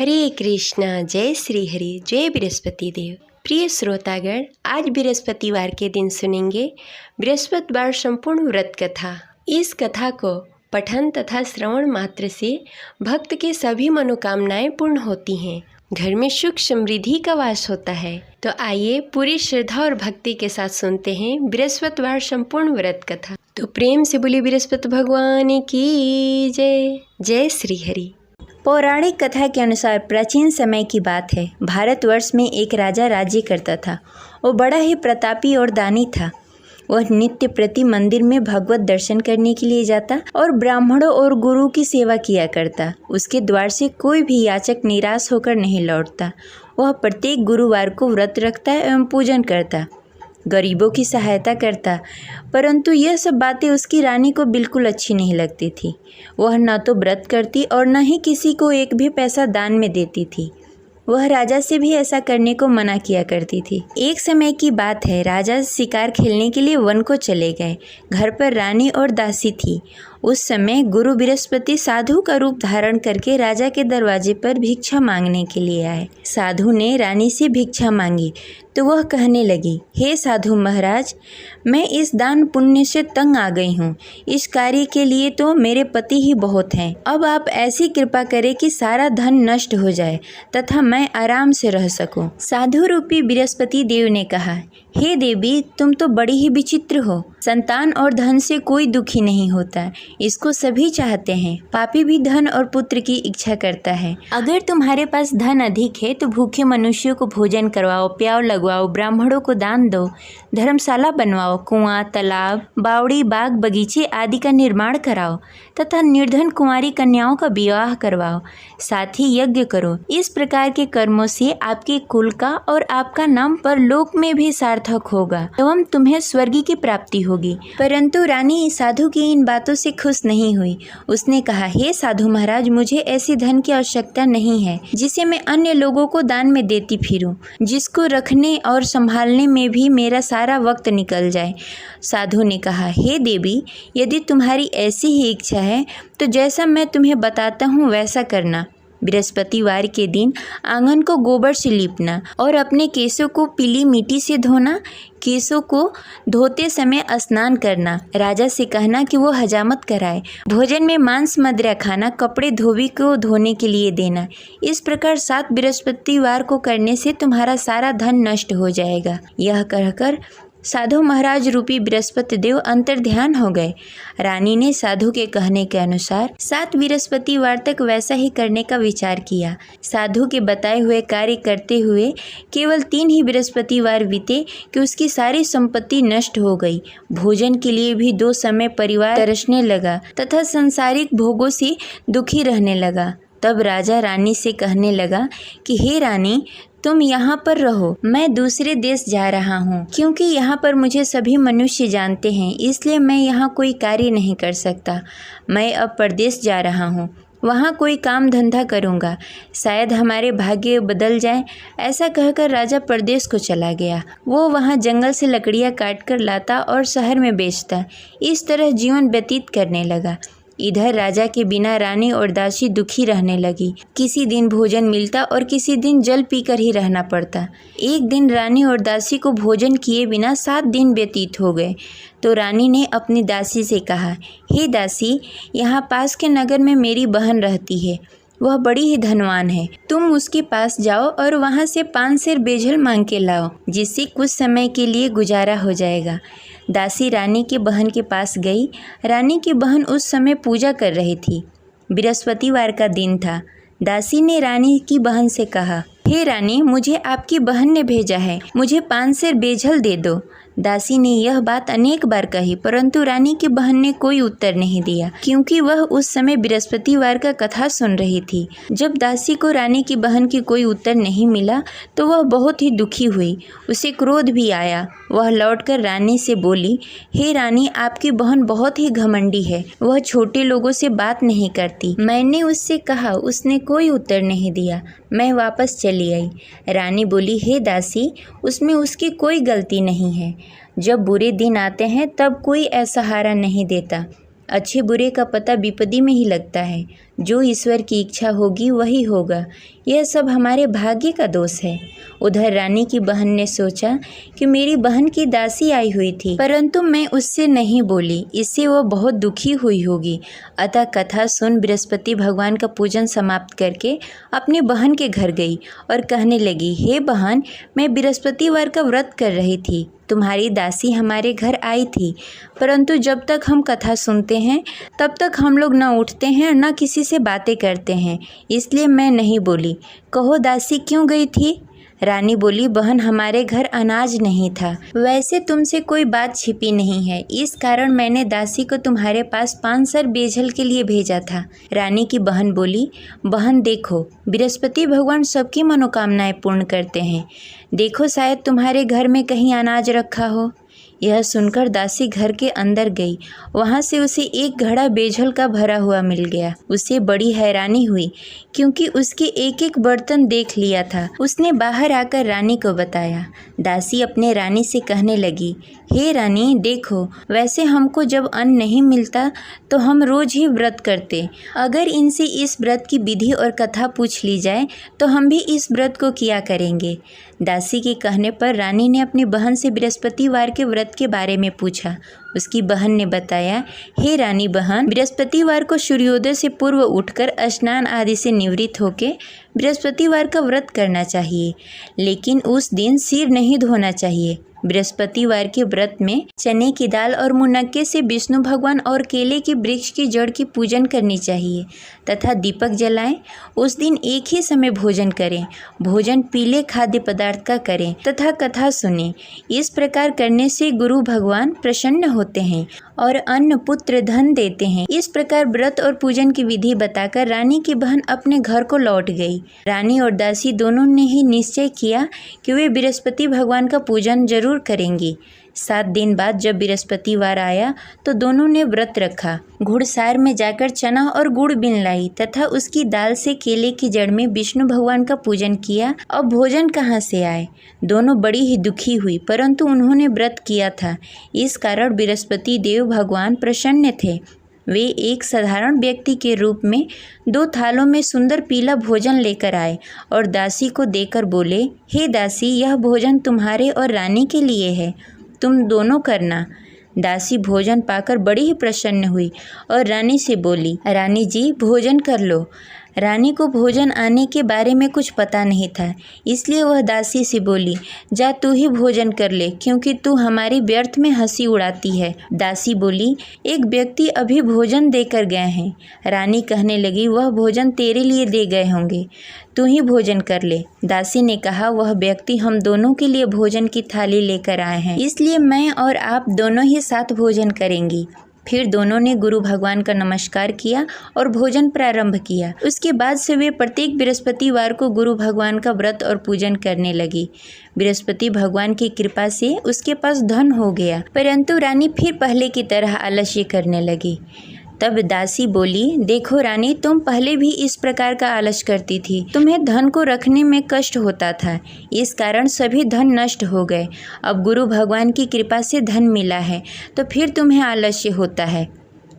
हरे कृष्णा, जय श्री हरि, जय बृहस्पति देव। प्रिय श्रोतागण, आज बृहस्पतिवार के दिन सुनेंगे बृहस्पतिवार संपूर्ण व्रत कथा। इस कथा को पठन तथा श्रवण मात्र से भक्त के सभी मनोकामनाएं पूर्ण होती हैं, घर में सुख समृद्धि का वास होता है। तो आइए पूरी श्रद्धा और भक्ति के साथ सुनते हैं बृहस्पतिवार संपूर्ण व्रत कथा। तो प्रेम से बोलिए बृहस्पति भगवान की जय। जय श्री हरि। पौराणिक कथा के अनुसार प्राचीन समय की बात है। भारतवर्ष में एक राजा राज्य करता था। वो बड़ा ही प्रतापी और दानी था। वह नित्य प्रति मंदिर में भगवत दर्शन करने के लिए जाता और ब्राह्मणों और गुरु की सेवा किया करता। उसके द्वार से कोई भी याचक निराश होकर नहीं लौटता। वह प्रत्येक गुरुवार को व्रत रखता एवं पूजन करता, गरीबों की सहायता करता। परंतु यह सब बातें उसकी रानी को बिल्कुल अच्छी नहीं लगती थी। वह न तो व्रत करती और न ही किसी को एक भी पैसा दान में देती थी। वह राजा से भी ऐसा करने को मना किया करती थी। एक समय की बात है, राजा शिकार खेलने के लिए वन को चले गए। घर पर रानी और दासी थी। उस समय गुरु बृहस्पति साधु का रूप धारण करके राजा के दरवाजे पर भिक्षा मांगने के लिए आए। साधु ने रानी से भिक्षा मांगी तो वह कहने लगी, हे साधु महाराज, मैं इस दान पुण्य से तंग आ गई हूँ। इस कार्य के लिए तो मेरे पति ही बहुत हैं। अब आप ऐसी कृपा करें कि सारा धन नष्ट हो जाए तथा मैं आराम से रह सकूं। साधु रूपी बृहस्पति देव ने कहा, हे देवी, तुम तो बड़ी ही विचित्र हो। संतान और धन से कोई दुखी नहीं होता, इसको सभी चाहते हैं। पापी भी धन और पुत्र की इच्छा करता है। अगर तुम्हारे पास धन अधिक है तो भूखे मनुष्यों को भोजन करवाओ, प्याव लगवाओ, ब्राह्मणों को दान दो, धर्मशाला बनवाओ, कुआं, तालाब, बावड़ी, बाग, बगीचे आदि का निर्माण कराओ तथा निर्धन कुंवारी कन्याओं का विवाह करवाओ। साथ ही यज्ञ करो। इस प्रकार के कर्मों से आपके कुल का और आपका नाम परलोक में भी सार्थक होगा एवं तुम्हें स्वर्ग की प्राप्ति होगी। परंतु रानी साधु की इन बातों से खुश नहीं हुई। उसने कहा, हे साधु महाराज, मुझे ऐसी धन की आवश्यकता नहीं है जिसे मैं अन्य लोगों को दान में देती फिरूं, जिसको रखने और संभालने में भी मेरा सारा वक्त निकल जाए। साधु ने कहा, हे देवी, यदि तुम्हारी ऐसी ही इच्छा है तो जैसा मैं तुम्हें बताता हूँ वैसा करना। बृहस्पतिवार के दिन आंगन को गोबर से लीपना और अपने केसों को पीली मिट्टी से धोना। केसों को धोते समय स्नान करना। राजा से कहना कि वो हजामत कराए। भोजन में मांस मदिरा खाना, कपड़े धोबी को धोने के लिए देना। इस प्रकार 7 बृहस्पतिवार को करने से तुम्हारा सारा धन नष्ट हो जाएगा। यह कहकर साधु महाराज रूपी बृहस्पति देव अंतर्ध्यान हो गए। रानी ने साधु के कहने के अनुसार 7 बृहस्पतिवार तक वैसा ही करने का विचार किया। साधु के बताए हुए कार्य करते हुए केवल 3 ही बृहस्पतिवार बीते कि उसकी सारी संपत्ति नष्ट हो गई। भोजन के लिए भी 2 समय परिवार तरसने लगा तथा सांसारिक भोगों से दुखी रहने लगा। तब राजा रानी से कहने लगा कि हे रानी, तुम यहाँ पर रहो, मैं दूसरे देश जा रहा हूँ। क्योंकि यहाँ पर मुझे सभी मनुष्य जानते हैं, इसलिए मैं यहाँ कोई कार्य नहीं कर सकता। मैं अब परदेश जा रहा हूँ, वहाँ कोई काम धंधा करूँगा, शायद हमारे भाग्य बदल जाए। ऐसा कहकर राजा परदेश को चला गया। वो वहाँ जंगल से लकड़ियाँ काट कर लाता और शहर में बेचता। इस तरह जीवन व्यतीत करने लगा। इधर राजा के बिना रानी और दासी दुखी रहने लगी। किसी दिन भोजन मिलता और किसी दिन जल पीकर ही रहना पड़ता। एक दिन रानी और दासी को भोजन किए बिना 7 दिन व्यतीत हो गए। तो रानी ने अपनी दासी से कहा, हे दासी, यहाँ पास के नगर में मेरी बहन रहती है। वह बड़ी ही धनवान है। तुम उसके पास जाओ और वहाँ से 5 सेर बेझल मांग के लाओ, जिससे कुछ समय के लिए गुजारा हो जाएगा। दासी रानी की बहन के पास गई। रानी की बहन उस समय पूजा कर रही थी। बृहस्पतिवार का दिन था। दासी ने रानी की बहन से कहा, हे रानी, मुझे आपकी बहन ने भेजा है, मुझे 5 सेर बेझल दे दो। दासी ने यह बात अनेक बार कही, परंतु रानी की बहन ने कोई उत्तर नहीं दिया, क्योंकि वह उस समय बृहस्पतिवार का कथा सुन रही थी। जब दासी को रानी की बहन की कोई उत्तर नहीं मिला तो वह बहुत ही दुखी हुई। उसे क्रोध भी आया। वह लौटकर रानी से बोली, हे रानी, आपकी बहन बहुत ही घमंडी है। वह छोटे लोगों से बात नहीं करती। मैंने उससे कहा, उसने कोई उत्तर नहीं दिया। मैं वापस चली आई। रानी बोली, हे दासी, उसमें उसकी कोई गलती नहीं है। जब बुरे दिन आते हैं तब कोई असहारा नहीं देता। अच्छे बुरे का पता विपत्ति में ही लगता है। जो ईश्वर की इच्छा होगी वही होगा, यह सब हमारे भाग्य का दोष है। उधर रानी की बहन ने सोचा कि मेरी बहन की दासी आई हुई थी, परंतु मैं उससे नहीं बोली, इससे वह बहुत दुखी हुई होगी। अतः कथा सुन बृहस्पति भगवान का पूजन समाप्त करके अपनी बहन के घर गई और कहने लगी, हे बहन, मैं बृहस्पतिवार का व्रत कर रही थी, तुम्हारी दासी हमारे घर आई थी, परंतु जब तक हम कथा सुनते हैं तब तक हम लोग न उठते हैं और न किसी से बातें करते हैं, इसलिए मैं नहीं बोली। कहो दासी क्यों गई थी? रानी बोली, बहन, हमारे घर अनाज नहीं था। वैसे तुमसे कोई बात छिपी नहीं है, इस कारण मैंने दासी को तुम्हारे पास 5 सर बेझल के लिए भेजा था। रानी की बहन बोली, बहन देखो, बृहस्पति भगवान सबकी मनोकामनाएं पूर्ण करते हैं, देखो शायद तुम्हारे घर में कहीं अनाज रखा हो। यह सुनकर दासी घर के अंदर गई, वहाँ से उसे एक घड़ा बेझल का भरा हुआ मिल गया। उसे बड़ी हैरानी हुई क्योंकि उसके एक एक बर्तन देख लिया था। उसने बाहर आकर रानी को बताया। दासी अपने रानी से कहने लगी, हे रानी, देखो, वैसे हमको जब अन्न नहीं मिलता तो हम रोज ही व्रत करते, अगर इनसे इस व्रत की विधि और कथा पूछ ली जाए तो हम भी इस व्रत को किया करेंगे। दासी के कहने पर रानी ने अपनी बहन से बृहस्पतिवार के व्रत के बारे में पूछा। उसकी बहन ने बताया, हे रानी बहन, बृहस्पतिवार को सूर्योदय से पूर्व उठकर स्नान आदि से निवृत्त होकर बृहस्पतिवार का व्रत करना चाहिए, लेकिन उस दिन सिर नहीं धोना चाहिए। बृहस्पतिवार के व्रत में चने की दाल और मुनक्के से विष्णु भगवान और केले के वृक्ष की जड़ की पूजन करनी चाहिए तथा दीपक जलाएं। उस दिन एक ही समय भोजन करें, भोजन पीले खाद्य पदार्थ का करें तथा कथा सुनें। इस प्रकार करने से गुरु भगवान प्रसन्न होते हैं और अन्न पुत्र धन देते हैं। इस प्रकार व्रत और पूजन की विधि बताकर रानी की बहन अपने घर को लौट गई। रानी और दासी दोनों ने ही निश्चय किया कि वे बृहस्पति भगवान का पूजन जरूर करेंगी। 7 दिन बाद जब बृहस्पतिवार आया तो दोनों ने व्रत रखा। घुड़सार में जाकर चना और गुड़ बीन लाई तथा उसकी दाल से केले की जड़ में विष्णु भगवान का पूजन किया। अब भोजन कहाँ से आए? दोनों बड़ी ही दुखी हुई, परंतु उन्होंने व्रत किया था, इस कारण बृहस्पति देव भगवान प्रसन्न थे। वे एक साधारण व्यक्ति के रूप में 2 थालों में सुंदर पीला भोजन लेकर आए और दासी को देकर बोले, हे दासी, यह भोजन तुम्हारे और रानी के लिए है, तुम दोनों करना। दासी भोजन पाकर बड़ी ही प्रसन्न हुई और रानी से बोली, रानी जी, भोजन कर लो। रानी को भोजन आने के बारे में कुछ पता नहीं था, इसलिए वह दासी से बोली, जा तू ही भोजन कर ले, क्योंकि तू हमारी व्यर्थ में हंसी उड़ाती है। दासी बोली, एक व्यक्ति अभी भोजन देकर गए हैं। रानी कहने लगी, वह भोजन तेरे लिए दे गए होंगे, तू ही भोजन कर ले। दासी ने कहा, वह व्यक्ति हम दोनों के लिए भोजन की थाली लेकर आए हैं, इसलिए मैं और आप दोनों ही साथ भोजन करेंगी। फिर दोनों ने गुरु भगवान का नमस्कार किया और भोजन प्रारंभ किया। उसके बाद से वे प्रत्येक बृहस्पतिवार को गुरु भगवान का व्रत और पूजन करने लगी। बृहस्पति भगवान की कृपा से उसके पास धन हो गया, परंतु रानी फिर पहले की तरह आलस्य करने लगी। तब दासी बोली, देखो रानी, तुम पहले भी इस प्रकार का आलस करती थी, तुम्हें धन को रखने में कष्ट होता था, इस कारण सभी धन नष्ट हो गए। अब गुरु भगवान की कृपा से धन मिला है तो फिर तुम्हें आलस्य होता है।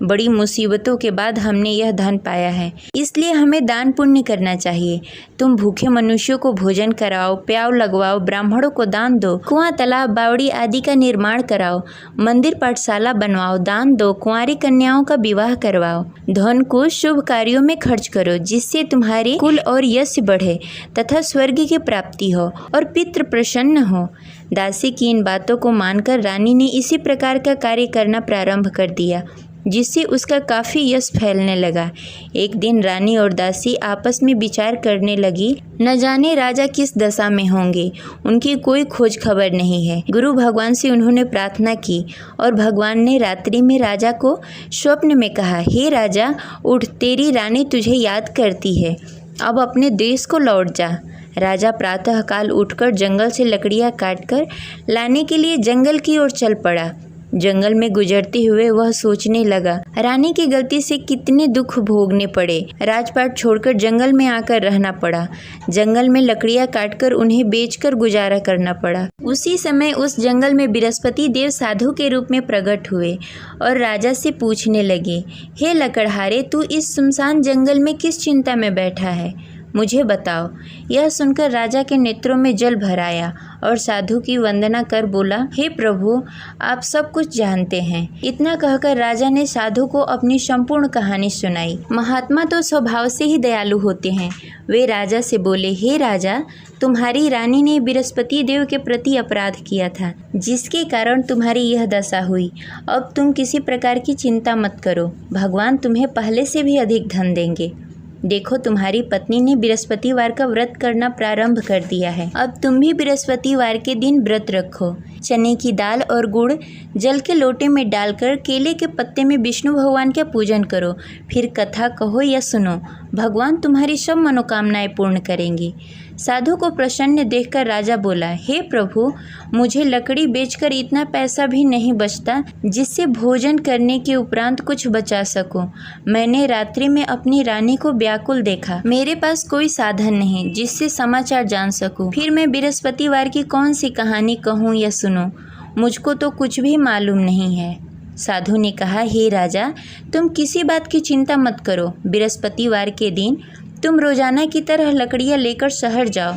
बड़ी मुसीबतों के बाद हमने यह धन पाया है, इसलिए हमें दान पुण्य करना चाहिए। तुम भूखे मनुष्यों को भोजन कराओ, प्याव लगवाओ, ब्राह्मणों को दान दो, कुआं, तालाब, बावड़ी आदि का निर्माण कराओ, मंदिर पाठशाला बनवाओ, दान दो, कुंवारी कन्याओं का विवाह करवाओ। धन को शुभ कार्यों में खर्च करो, जिससे तुम्हारे कुल और यश बढ़े तथा स्वर्ग की प्राप्ति हो और पितृ प्रसन्न हो। दासी की इन बातों को मानकर रानी ने इसी प्रकार का कार्य करना प्रारंभ कर दिया, जिससे उसका काफ़ी यश फैलने लगा। एक दिन रानी और दासी आपस में विचार करने लगी, न जाने राजा किस दशा में होंगे, उनकी कोई खोज खबर नहीं है। गुरु भगवान से उन्होंने प्रार्थना की और भगवान ने रात्रि में राजा को स्वप्न में कहा, हे राजा, उठ, तेरी रानी तुझे याद करती है, अब अपने देश को लौट जा। राजा प्रातःकाल उठकर जंगल से लकड़ियाँ काटकर लाने के लिए जंगल की ओर चल पड़ा। जंगल में गुजरते हुए वह सोचने लगा, रानी की गलती से कितने दुख भोगने पड़े। राजपाट छोड़कर जंगल में आकर रहना पड़ा। जंगल में लकड़ियां काटकर उन्हें बेचकर गुजारा करना पड़ा। उसी समय उस जंगल में बृहस्पति देव साधु के रूप में प्रकट हुए और राजा से पूछने लगे, हे लकड़हारे, तू इस सुनसान जंगल में किस चिंता में बैठा है, मुझे बताओ। यह सुनकर राजा के नेत्रों में जल भर आया और साधु की वंदना कर बोला, हे प्रभु, आप सब कुछ जानते हैं। इतना कहकर राजा ने साधु को अपनी संपूर्ण कहानी सुनाई। महात्मा तो स्वभाव से ही दयालु होते हैं। वे राजा से बोले, हे राजा, तुम्हारी रानी ने बृहस्पति देव के प्रति अपराध किया था, जिसके कारण तुम्हारी यह दशा हुई। अब तुम किसी प्रकार की चिंता मत करो, भगवान तुम्हें पहले से भी अधिक धन देंगे। देखो, तुम्हारी पत्नी ने बृहस्पतिवार का व्रत करना प्रारंभ कर दिया है। अब तुम भी बृहस्पतिवार के दिन व्रत रखो। चने की दाल और गुड़ जल के लोटे में डालकर केले के पत्ते में विष्णु भगवान का पूजन करो। फिर कथा कहो या सुनो, भगवान तुम्हारी सब मनोकामनाएं पूर्ण करेंगे। साधु को प्रसन्न देखकर राजा बोला, हे प्रभु, मुझे लकड़ी बेचकर इतना पैसा भी नहीं बचता जिससे भोजन करने के उपरांत कुछ बचा सकूं। मैंने रात्रि में अपनी रानी को व्याकुल देखा। मेरे पास कोई साधन नहीं जिससे समाचार जान सकूं। फिर मैं बृहस्पतिवार की कौन सी कहानी कहूं या सुनूं, मुझको तो कुछ भी मालूम नहीं है। साधु ने कहा, हे राजा, तुम किसी बात की चिंता मत करो। बृहस्पतिवार के दिन तुम रोजाना की तरह लकड़ियाँ लेकर शहर जाओ।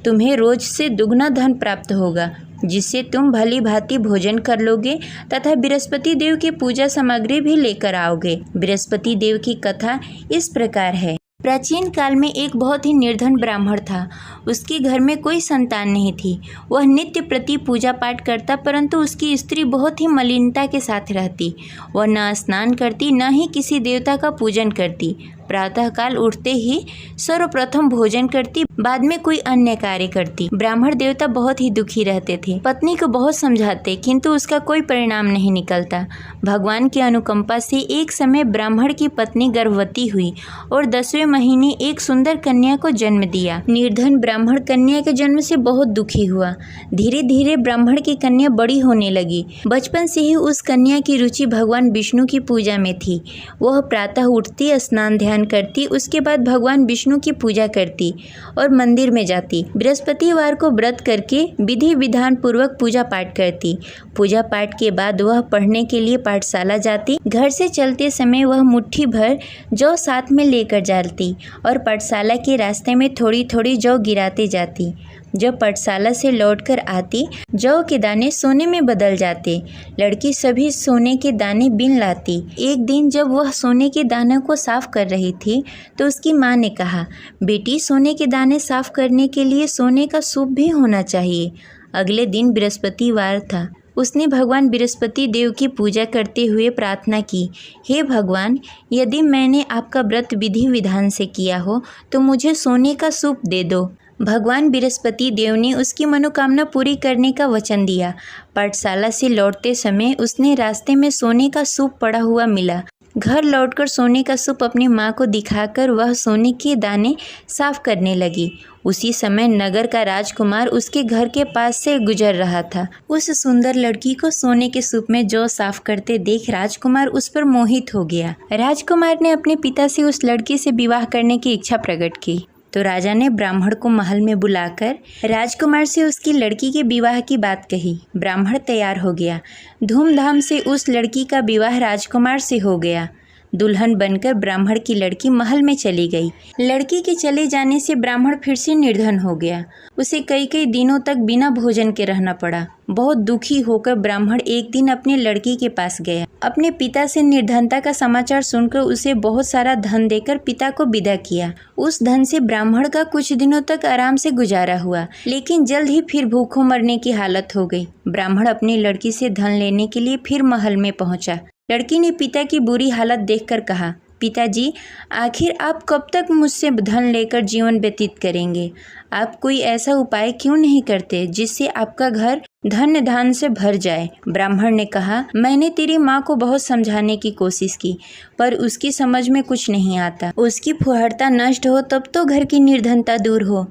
तुम्हें रोज से दुगना धन प्राप्त होगा, जिससे तुम भली भांति भोजन कर लोगे तथा बृहस्पति देव की पूजा सामग्री भी लेकर आओगे। बृहस्पति देव की कथा इस प्रकार है। प्राचीन काल में एक बहुत ही निर्धन ब्राह्मण था। उसके घर में कोई संतान नहीं थी। वह नित्य प्रति पूजा पाठ करता, परंतु उसकी स्त्री बहुत ही मलिनता के साथ रहती। वह न स्नान करती, न ही किसी देवता का पूजन करती। प्रातःकाल उठते ही सर्वप्रथम भोजन करती, बाद में कोई अन्य कार्य करती। ब्राह्मण देवता बहुत ही दुखी रहते थे। पत्नी को बहुत समझाते, किंतु उसका कोई परिणाम नहीं निकलता। भगवान की अनुकंपा से एक समय ब्राह्मण की पत्नी गर्भवती हुई और 10वें महीने एक सुंदर कन्या को जन्म दिया। निर्धन ब्राह्मण कन्या के जन्म से बहुत दुखी हुआ। धीरे धीरे ब्राह्मण की कन्या बड़ी होने लगी। बचपन से ही उस कन्या की रुचि भगवान विष्णु की पूजा में थी। वह प्रातः उठती, स्नान ध्यान करती, उसके बाद भगवान विष्णु की पूजा करती और मंदिर में जाती। बृहस्पतिवार को व्रत करके विधि विधान पूर्वक पूजा पाठ करती। पूजा पाठ के बाद वह पढ़ने के लिए पाठशाला जाती। घर से चलते समय वह मुट्ठी भर जौ साथ में लेकर जाती और पाठशाला के रास्ते में थोड़ी थोड़ी जौ गिराते जाती। जब पाठशाला से लौटकर आती, जौ के दाने सोने में बदल जाते। लड़की सभी सोने के दाने बीन लाती। एक दिन जब वह सोने के दानों को साफ कर रही थी, तो उसकी माँ ने कहा, बेटी, सोने के दाने साफ करने के लिए सोने का सूप भी होना चाहिए। अगले दिन बृहस्पतिवार था। उसने भगवान बृहस्पति देव की पूजा करते हुए प्रार्थना की, हे भगवान, यदि मैंने आपका व्रत विधि विधान से किया हो तो मुझे सोने का सूप दे दो। भगवान बृहस्पति देव ने उसकी मनोकामना पूरी करने का वचन दिया। पाठशाला से लौटते समय उसने रास्ते में सोने का सूप पड़ा हुआ मिला। घर लौटकर सोने का सूप अपनी माँ को दिखाकर वह सोने के दाने साफ करने लगी। उसी समय नगर का राजकुमार उसके घर के पास से गुजर रहा था। उस सुंदर लड़की को सोने के सूप में जौ साफ करते देख राजकुमार उस पर मोहित हो गया। राजकुमार ने अपने पिता से उस लड़की से विवाह करने की इच्छा प्रकट की। तो राजा ने ब्राह्मण को महल में बुलाकर राजकुमार से उसकी लड़की के विवाह की बात कही। ब्राह्मण तैयार हो गया। धूमधाम से उस लड़की का विवाह राजकुमार से हो गया। दुल्हन बनकर ब्राह्मण की लड़की महल में चली गई। लड़की के चले जाने से ब्राह्मण फिर से निर्धन हो गया। उसे कई कई दिनों तक बिना भोजन के रहना पड़ा। बहुत दुखी होकर ब्राह्मण एक दिन अपनी लड़की के पास गया। अपने पिता से निर्धनता का समाचार सुनकर उसे बहुत सारा धन देकर पिता को विदा किया। उस धन से ब्राह्मण का कुछ दिनों तक आराम से गुजारा हुआ, लेकिन जल्द ही फिर भूखों मरने की हालत हो गई। ब्राह्मण अपनी लड़की से धन लेने के लिए फिर महल में पहुंचा। लड़की ने पिता की बुरी हालत देखकर कहा, पिताजी, आखिर आप कब तक मुझसे धन लेकर जीवन व्यतीत करेंगे? आप कोई ऐसा उपाय क्यों नहीं करते जिससे आपका घर धन्य धान से भर जाए? ब्राह्मण ने कहा, मैंने तेरी माँ को बहुत समझाने की कोशिश की, पर उसकी समझ में कुछ नहीं आता। उसकी फुहड़ता नष्ट हो तब तो घर की निर्धनता दूर हो।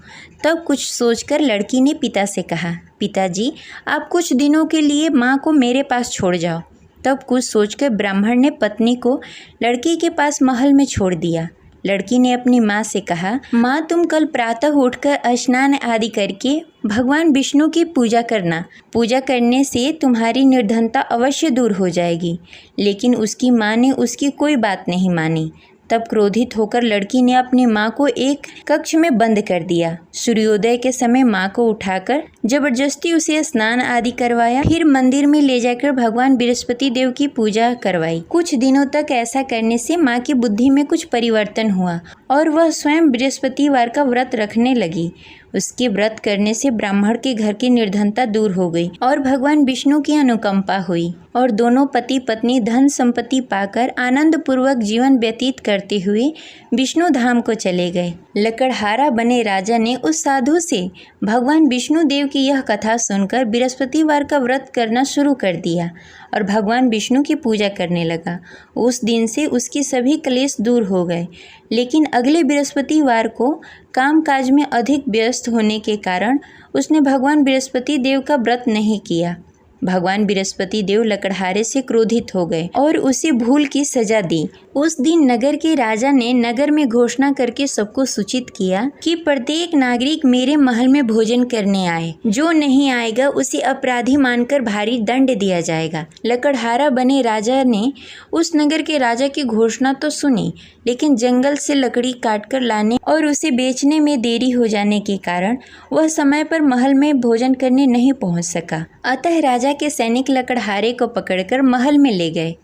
तब कुछ सोचकर लड़की ने पिता से कहा, पिताजी, आप कुछ दिनों के लिए माँ को मेरे पास छोड़ जाओ। तब कुछ सोचकर ब्राह्मण ने पत्नी को लड़की के पास महल में छोड़ दिया। लड़की ने अपनी माँ से कहा, माँ तुम कल प्रातः उठकर स्नान आदि करके भगवान विष्णु की पूजा करना। पूजा करने से तुम्हारी निर्धनता अवश्य दूर हो जाएगी। लेकिन उसकी माँ ने उसकी कोई बात नहीं मानी। तब क्रोधित होकर लड़की ने अपनी माँ को एक कक्ष में बंद कर दिया। सूर्योदय के समय माँ को उठाकर जबरदस्ती उसे स्नान आदि करवाया। फिर मंदिर में ले जाकर भगवान बृहस्पति देव की पूजा करवाई। कुछ दिनों तक ऐसा करने से माँ की बुद्धि में कुछ परिवर्तन हुआ और वह स्वयं बृहस्पतिवार का व्रत रखने लगी। उसके व्रत करने से ब्राह्मण के घर की निर्धनता दूर हो गई और भगवान विष्णु की अनुकंपा हुई और दोनों पति पत्नी धन संपत्ति पाकर आनंद पूर्वक जीवन व्यतीत करते हुए विष्णु धाम को चले गए। लकड़हारा बने राजा ने उस साधु से भगवान विष्णु देव की यह कथा सुनकर बृहस्पतिवार का व्रत करना शुरू कर दिया और भगवान विष्णु की पूजा करने लगा। उस दिन से उसकी सभी क्लेश दूर हो गए। लेकिन अगले बृहस्पतिवार को कामकाज में अधिक व्यस्त होने के कारण उसने भगवान बृहस्पति देव का व्रत नहीं किया। भगवान बृहस्पति देव लकड़हारे से क्रोधित हो गए और उसे भूल की सजा दी। उस दिन नगर के राजा ने नगर में घोषणा करके सबको सूचित किया कि प्रत्येक नागरिक मेरे महल में भोजन करने आए। जो नहीं आएगा उसे अपराधी मानकर भारी दंड दिया जाएगा। लकड़हारा बने राजा ने उस नगर के राजा की घोषणा तो सुनी, लेकिन जंगल से लकड़ी काटकर लाने और उसे बेचने में देरी हो जाने के कारण वह समय पर महल में भोजन करने नहीं पहुंच सका। अतः राजा के सैनिक लकड़हारे को पकड़कर महल में ले गए।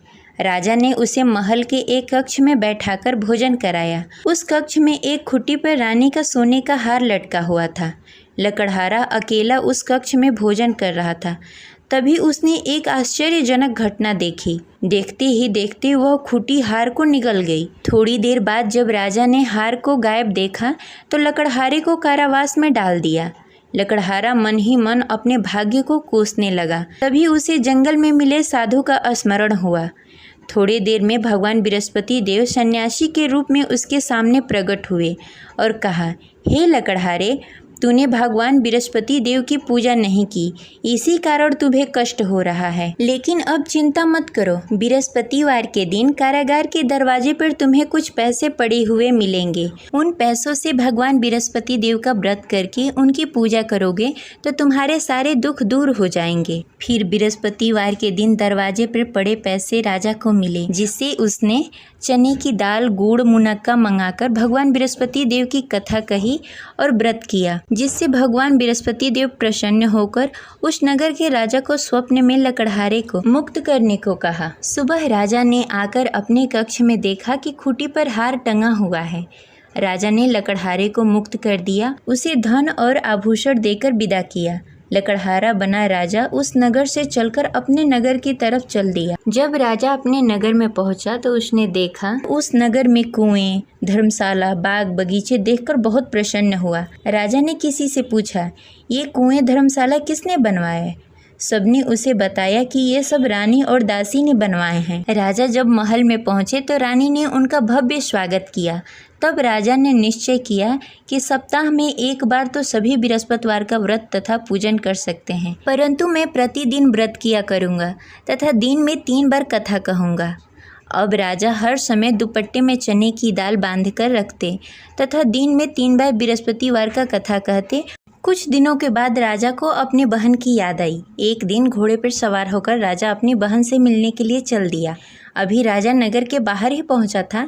राजा ने उसे महल के एक कक्ष में बैठाकर भोजन कराया। उस कक्ष में एक खुट्टी पर रानी का सोने का हार लटका हुआ था। लकड़हारा अकेला उस कक्ष में भोजन कर रहा था। तभी उसने एक आश्चर्यजनक घटना देखी। देखते ही देखते वह खुटी हार को निगल गई। थोड़ी देर बाद जब राजा ने हार को गायब देखा तो लकड़हारे को कारावास में डाल दिया। लकड़हारा मन ही मन अपने भाग्य को कोसने लगा। तभी उसे जंगल में मिले साधु का स्मरण हुआ। थोड़ी देर में भगवान बृहस्पति देव सन्यासी के रूप में उसके सामने प्रकट हुए और कहा, हे लकड़हारे, तूने भगवान बृहस्पति देव की पूजा नहीं की, इसी कारण तुम्हें कष्ट हो रहा है। लेकिन अब चिंता मत करो, बृहस्पतिवार के दिन कारागार के दरवाजे पर तुम्हें कुछ पैसे पड़े हुए मिलेंगे। उन पैसों से भगवान बृहस्पति देव का व्रत करके उनकी पूजा करोगे तो तुम्हारे सारे दुख दूर हो जाएंगे। फिर बृहस्पतिवार के दिन दरवाजे पर पड़े पैसे राजा को मिले, जिससे उसने चने की दाल, गुड़, मुनक्का मंगाकर भगवान बृहस्पति देव की कथा कही और व्रत किया, जिससे भगवान बृहस्पति देव प्रसन्न होकर उस नगर के राजा को स्वप्न में लकड़हारे को मुक्त करने को कहा। सुबह राजा ने आकर अपने कक्ष में देखा कि खूंटी पर हार टंगा हुआ है। राजा ने लकड़हारे को मुक्त कर दिया, उसे धन और आभूषण देकर विदा किया। लकड़हारा बना राजा उस नगर से चलकर अपने नगर की तरफ चल दिया। जब राजा अपने नगर में पहुंचा तो उसने देखा उस नगर में कुएं, धर्मशाला, बाग बगीचे देखकर बहुत प्रसन्न हुआ। राजा ने किसी से पूछा, ये कुएं, धर्मशाला किसने बनवाए? सबने उसे बताया कि ये सब रानी और दासी ने बनवाए हैं। राजा जब महल में पहुंचे तो रानी ने उनका भव्य स्वागत किया। तब राजा ने निश्चय किया कि सप्ताह में एक बार तो सभी बृहस्पतिवार का व्रत तथा पूजन कर सकते हैं, परंतु मैं प्रतिदिन व्रत किया करूँगा तथा दिन में 3 बार कथा कहूँगा। अब राजा हर समय दुपट्टे में चने की दाल बांधकर रखते तथा दिन में 3 बार बृहस्पतिवार का कथा कहते। कुछ दिनों के बाद राजा को अपनी बहन की याद आई। एक दिन घोड़े पर सवार होकर राजा अपनी बहन से मिलने के लिए चल दिया। अभी राजा नगर के बाहर ही पहुंचा था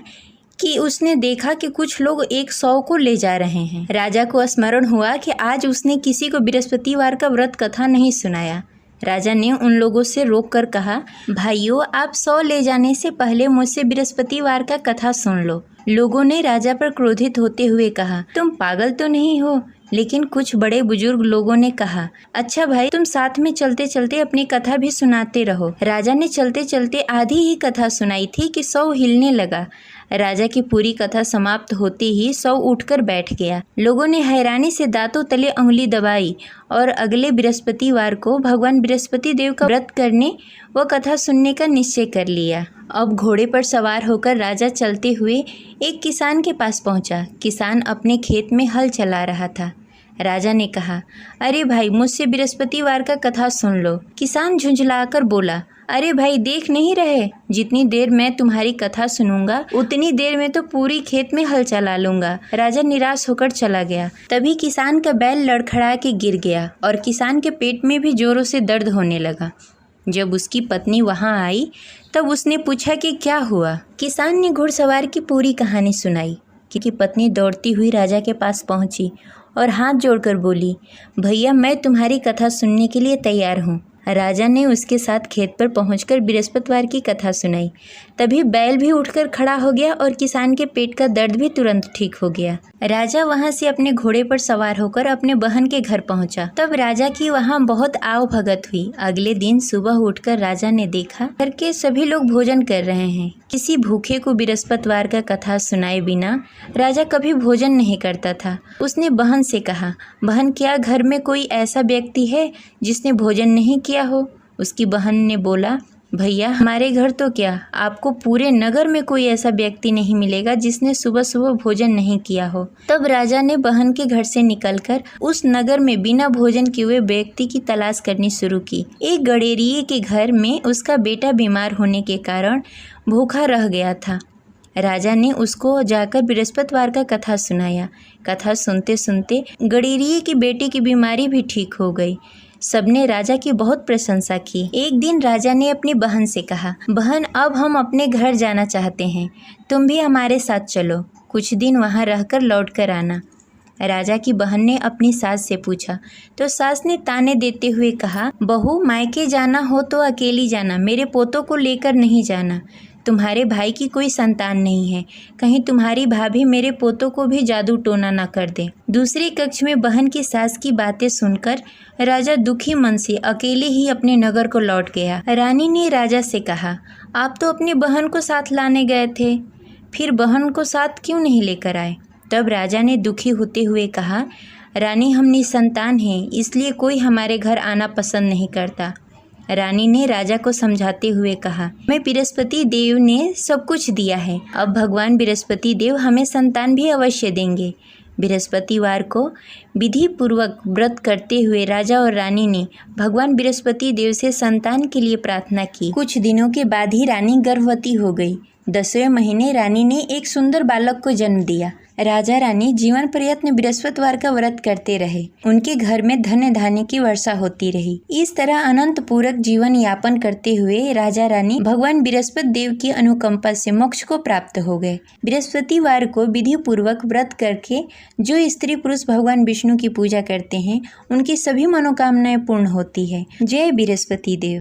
कि उसने देखा कि कुछ लोग एक 100 को ले जा रहे हैं। राजा को स्मरण हुआ कि आज उसने किसी को बृहस्पतिवार का व्रत कथा नहीं सुनाया। राजा ने उन लोगों से रोककर कहा, भाइयों, आप 100 ले जाने से पहले मुझसे बृहस्पतिवार का कथा सुन लो। लोगों ने राजा पर क्रोधित होते हुए कहा, तुम पागल तो नहीं हो? लेकिन कुछ बड़े बुजुर्ग लोगों ने कहा, अच्छा भाई, तुम साथ में चलते चलते अपनी कथा भी सुनाते रहो। राजा ने चलते चलते आधी ही कथा सुनाई थी कि 100 हिलने लगा। राजा की पूरी कथा समाप्त होते ही 100 उठकर बैठ गया। लोगों ने हैरानी से दांतों तले उंगली दबाई और अगले बृहस्पतिवार को भगवान बृहस्पति देव का व्रत करने व कथा सुनने का निश्चय कर लिया। अब घोड़े पर सवार होकर राजा चलते हुए एक किसान के पास पहुंचा। किसान अपने खेत में हल चला रहा था। राजा ने कहा, अरे भाई, मुझसे बृहस्पतिवार का कथा सुन लो। किसान झुंझलाकर बोला, अरे भाई, देख नहीं रहे, जितनी देर मैं तुम्हारी कथा सुनूंगा उतनी देर में तो पूरी खेत में हल चला लूंगा। राजा निराश होकर चला गया। तभी किसान का बैल लड़खड़ा के गिर गया और किसान के पेट में भी जोरों से दर्द होने लगा। जब उसकी पत्नी वहां आई तब उसने पूछा कि क्या हुआ। किसान ने घुड़सवार की पूरी कहानी सुनाई कि पत्नी दौड़ती हुई राजा के पास पहुंची और हाथ जोड़कर बोली, भैया मैं तुम्हारी कथा सुनने के लिए तैयार हूँ। राजा ने उसके साथ खेत पर पहुंचकर बृहस्पतिवार की कथा सुनाई। तभी बैल भी उठकर खड़ा हो गया और किसान के पेट का दर्द भी तुरंत ठीक हो गया। राजा वहां से अपने घोड़े पर सवार होकर अपने बहन के घर पहुंचा। तब राजा की वहां बहुत आव भगत हुई। अगले दिन सुबह उठकर राजा ने देखा घर के सभी लोग भोजन कर रहे हैं। किसी भूखे को बृहस्पतिवार का कथा सुनाए बिना राजा कभी भोजन नहीं करता था। उसने बहन से कहा, बहन क्या घर में कोई ऐसा व्यक्ति है जिसने भोजन नहीं किया हो? उसकी बहन ने बोला, भैया हमारे घर तो क्या, आपको पूरे नगर में कोई ऐसा व्यक्ति नहीं मिलेगा जिसने सुबह सुबह भोजन नहीं किया हो। तब राजा ने बहन के घर से निकलकर उस नगर में बिना भोजन किए हुए व्यक्ति की तलाश करनी शुरू की। एक गडेरिये के घर में उसका बेटा बीमार होने के कारण भूखा रह गया था। राजा ने उसको जाकर बृहस्पतिवार का कथा सुनाया। कथा सुनते सुनते गडेरिये की बेटे की बीमारी भी ठीक हो गई। सबने राजा की बहुत प्रशंसा की। एक दिन राजा ने अपनी बहन से कहा, बहन अब हम अपने घर जाना चाहते हैं, तुम भी हमारे साथ चलो, कुछ दिन वहाँ रहकर लौट कर आना। राजा की बहन ने अपनी सास से पूछा तो सास ने ताने देते हुए कहा, बहू मायके जाना हो तो अकेली जाना, मेरे पोतों को लेकर नहीं जाना। तुम्हारे भाई की कोई संतान नहीं है, कहीं तुम्हारी भाभी मेरे पोतों को भी जादू टोना न कर दे। दूसरे कक्ष में बहन की सास की बातें सुनकर राजा दुखी मन से अकेले ही अपने नगर को लौट गया। रानी ने राजा से कहा, आप तो अपनी बहन को साथ लाने गए थे, फिर बहन को साथ क्यों नहीं लेकर आए? तब राजा ने दुखी होते हुए कहा, रानी हम निसंतान हैं, इसलिए कोई हमारे घर आना पसंद नहीं करता। रानी ने राजा को समझाते हुए कहा, मैं बृहस्पति देव ने सब कुछ दिया है, अब भगवान बृहस्पति देव हमें संतान भी अवश्य देंगे। बृहस्पतिवार को विधि पूर्वक व्रत करते हुए राजा और रानी ने भगवान बृहस्पति देव से संतान के लिए प्रार्थना की। कुछ दिनों के बाद ही रानी गर्भवती हो गई। 10वें महीने रानी ने एक सुंदर बालक को जन्म दिया। राजा रानी जीवन प्रयत्न बृहस्पतिवार का व्रत करते रहे। उनके घर में धन्य धान्य की वर्षा होती रही। इस तरह अनंत पूरक जीवन यापन करते हुए राजा रानी भगवान बृहस्पति देव की अनुकंपा से मोक्ष को प्राप्त हो गए। बृहस्पतिवार को विधि पूर्वक व्रत करके जो स्त्री पुरुष भगवान विष्णु की पूजा करते हैं उनकी सभी मनोकामनाएं पूर्ण होती है। जय बृहस्पति देव।